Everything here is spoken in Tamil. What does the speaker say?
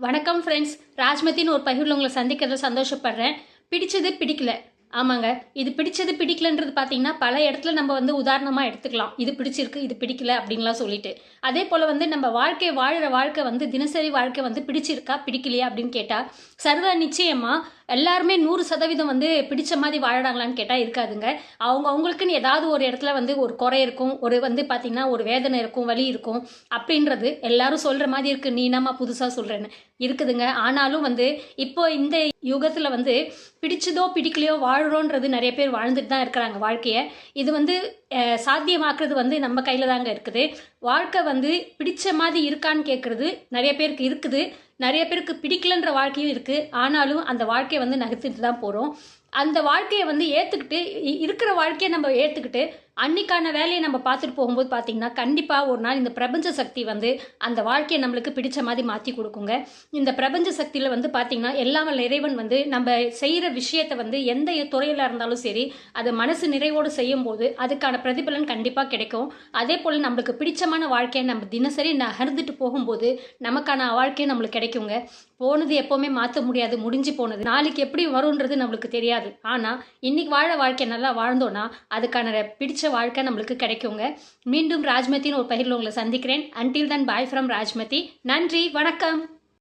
வணக்கம் ஃப்ரெண்ட்ஸ். ராஜ்மதின்னு ஒரு பகிர்வில் உங்களை சந்திக்கிறதுல சந்தோஷப்படுறேன். பிடிச்சது பிடிக்கல. ஆமாங்க. இது பிடிச்சது பிடிக்கலன்றது பார்த்தீங்கன்னா பல இடத்துல நம்ம உதாரணமாக எடுத்துக்கலாம். இது பிடிச்சிருக்கு, இது பிடிக்கல அப்படின்லாம் சொல்லிட்டு. அதே போல் நம்ம வாழ்கிற வாழ்க்கை தினசரி வாழ்க்கை பிடிச்சிருக்கா பிடிக்கலையா அப்படின்னு கேட்டால் சர்வ நிச்சயமாக எல்லாருமே 100% பிடிச்ச மாதிரி வாழறாங்களான்னு கேட்டால் இருக்காதுங்க. அவங்களுக்குன்னு ஏதாவது ஒரு இடத்துல ஒரு குறை இருக்கும், ஒரு பார்த்தீங்கன்னா ஒரு வேதனை இருக்கும், வலி இருக்கும். அப்படின்றது எல்லாரும் சொல்கிற மாதிரி இருக்குது. நீ என்னம்மா புதுசாக சொல்கிறேன்னு இருக்குதுங்க. ஆனாலும் இப்போ இந்த யுகத்தில் பிடிச்சதோ பிடிக்கலையோ வாழ்கிறோன்றது நிறைய பேர் வாழ்ந்துட்டு தான் இருக்கிறாங்க வாழ்க்கையை. இது சாத்தியமாக்குறது நம்ம கையில் தாங்க இருக்குது. வாழ்க்கை பிடிச்ச மாதிரி இருக்கான்னு கேட்குறது நிறைய பேருக்கு இருக்குது. நிறைய பேருக்கு பிடிக்கலன்ற வாழ்க்கையும் இருக்குது. ஆனாலும் அந்த வாழ்க்கையை நகர்த்திட்டு தான் போகிறோம். அந்த வாழ்க்கையை ஏற்றுக்கிட்டு இருக்கிற வாழ்க்கையை நம்ம ஏற்றுக்கிட்டு அன்னைக்கான வேலையை நம்ம பார்த்துட்டு போகும்போது பார்த்தீங்கன்னா கண்டிப்பாக ஒரு நாள் இந்த பிரபஞ்ச சக்தி அந்த வாழ்க்கையை நம்மளுக்கு பிடிச்ச மாதிரி மாற்றி கொடுக்குங்க. இந்த பிரபஞ்ச சக்தியில் பார்த்தீங்கன்னா எல்லாமே இறைவன் நம்ம செய்கிற விஷயத்தை எந்த துறையில் இருந்தாலும் சரி அதை மனசு நிறைவோடு செய்யும் போது அதுக்கான பிரதிபலன் கண்டிப்பாக கிடைக்கும். அதே போல் நம்மளுக்கு பிடிச்சமான வாழ்க்கையை நம்ம தினசரி நகர்ந்துட்டு போகும்போது நமக்கான வாழ்க்கையை நம்மளுக்கு கிடைக்குங்க. போனது எப்போவுமே மாற்ற முடியாது, முடிஞ்சு போனது. நாளைக்கு எப்படி வரும்ன்றது நம்மளுக்கு தெரியாது. ஆனால் இன்னைக்கு வாழ வாழ்க்கை நல்லா வாழ்ந்தோன்னா அதுக்கான பிடிச்ச வாழ்க்கை நம்மளுக்கு கிடைக்குங்க. மீண்டும் ராஜ்மதின்னு ஒரு பகிர்வில் உங்களை சந்திக்கிறேன். Until then bye from Rajmathi. நன்றி, வணக்கம்.